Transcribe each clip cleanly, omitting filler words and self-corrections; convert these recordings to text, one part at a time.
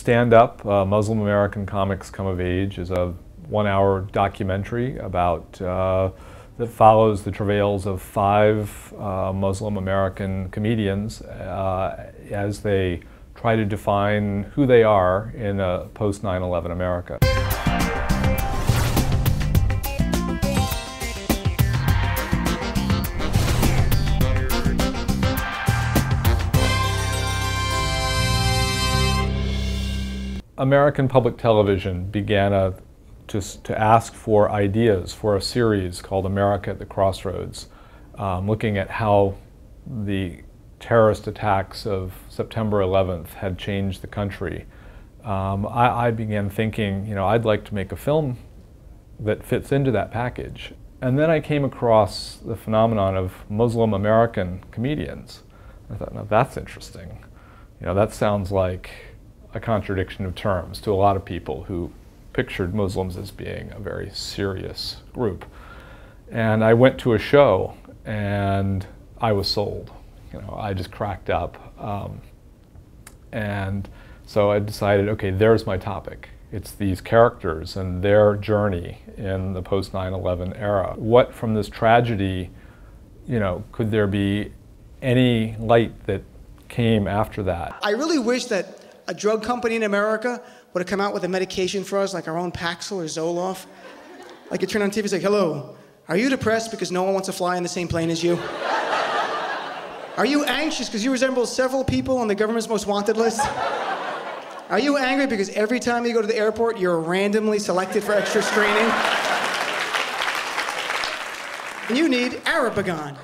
stand-up, Muslim American Comics Come of Age, is a 1-hour documentary about that follows the travails of 5 Muslim American comedians as they try to define who they are in a post-9/11 America. American public television began to ask for ideas for a series called America at the Crossroads, looking at how the terrorist attacks of September 11th had changed the country. I began thinking, I'd like to make a film that fits into that package. And then I came across the phenomenon of Muslim American comedians. I thought, now that's interesting. That sounds like a contradiction of terms to a lot of people who pictured Muslims as being a very serious group. And I went to a show and I was sold. I just cracked up. And so I decided, okay, there's my topic. It's these characters and their journey in the post-9/11 era. What from this tragedy, could there be any light that came after that? I really wish that a drug company in America would have come out with a medication for us, like our own Paxil or Zoloft. Like you turn on TV, it's like, hello, are you depressed because no one wants to fly in the same plane as you? Are you anxious because you resemble several people on the government's most wanted list? Are you angry because every time you go to the airport, you're randomly selected for extra screening? And you need Arapagon.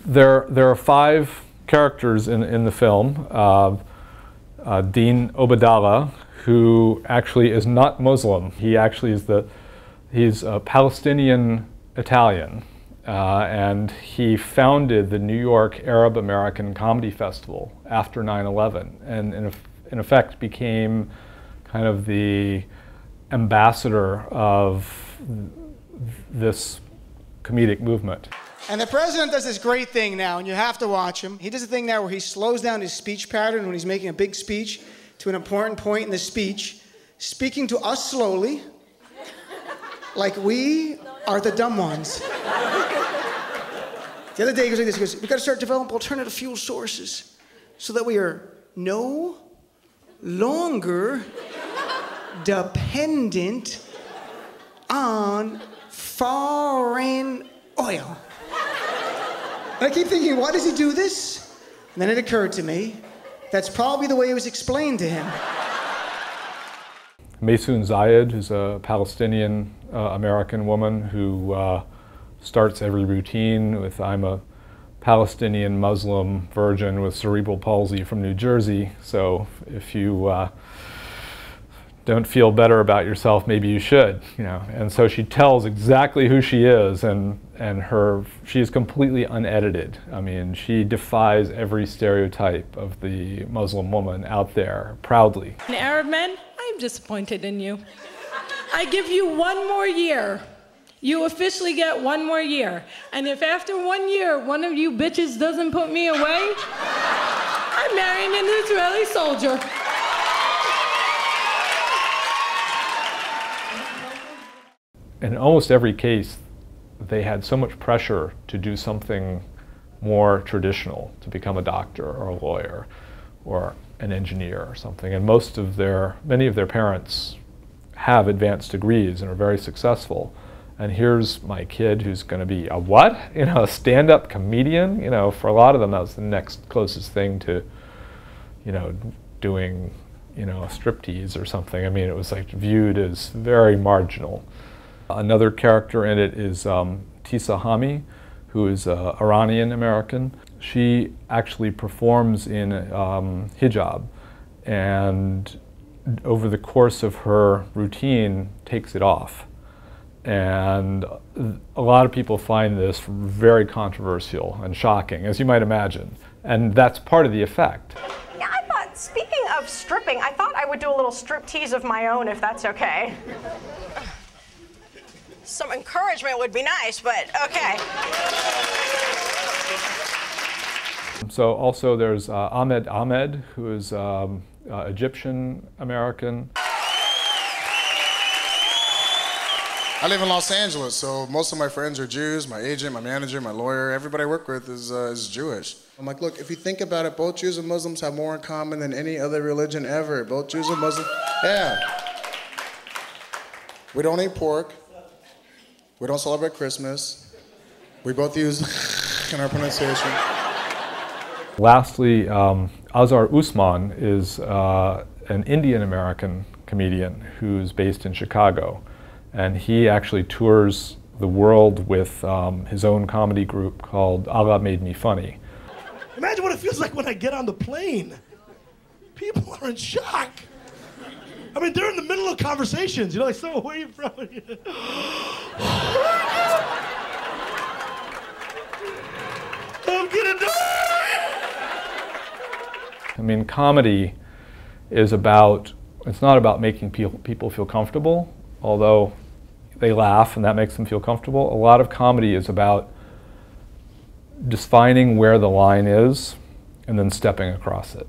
There are 5 characters in the film. Dean Obadallah, who actually is not Muslim. He actually is he's a Palestinian Italian, and he founded the New York Arab American Comedy Festival after 9/11, and in effect became kind of the ambassador of this comedic movement. And the president does this great thing now, and you have to watch him. He does a thing now where he slows down his speech pattern when he's making a big speech to an important point in the speech, speaking to us slowly, like we are the dumb ones. The other day he goes like this, he goes, we've got to start developing alternative fuel sources so that we are no longer dependent on foreign oil. And I keep thinking, why does he do this? And then it occurred to me, that's probably the way it was explained to him. Maysoon Zayed, who's a Palestinian American woman who starts every routine with, I'm a Palestinian Muslim virgin with cerebral palsy from New Jersey, so if you don't feel better about yourself, maybe you should, And so she tells exactly who she is, and she's completely unedited. I mean, she defies every stereotype of the Muslim woman out there, proudly. Arab men, I'm disappointed in you. I give you 1 more year. You officially get 1 more year. And if after 1 year, one of you bitches doesn't put me away, I'm marrying an Israeli soldier. In almost every case, they had so much pressure to do something more traditional, to become a doctor or a lawyer or an engineer or something. And many of their parents have advanced degrees and are very successful. And here's my kid who's going to be a what? A stand-up comedian? For a lot of them, that was the next closest thing to, doing, a striptease or something. I mean, it was like viewed as very marginal. Another character in it is Tisa Hami, who is Iranian American. She actually performs in hijab, and over the course of her routine takes it off. And a lot of people find this very controversial and shocking, as you might imagine. And that's part of the effect. Yeah, I thought, speaking of stripping, I thought I would do a little strip tease of my own, if that's okay. Some encouragement would be nice, but okay. So also there's Ahmed, who is Egyptian American. I live in Los Angeles, so most of my friends are Jews. My agent, my manager, my lawyer, everybody I work with is Jewish. I'm like, look, if you think about it, both Jews and Muslims have more in common than any other religion ever. Both Jews and Muslims, yeah. We don't eat pork. We don't celebrate Christmas. We both use in our pronunciation. Lastly, Azhar Usman is an Indian American comedian who's based in Chicago. And he actually tours the world with his own comedy group called Allah Made Me Funny. Imagine what it feels like when I get on the plane. People are in shock. I mean, they're in the middle of conversations, you know, like, so where are you from? I'm gonna die! I mean, comedy is about, it's not about making people feel comfortable, although they laugh and that makes them feel comfortable. A lot of comedy is about just finding where the line is and then stepping across it.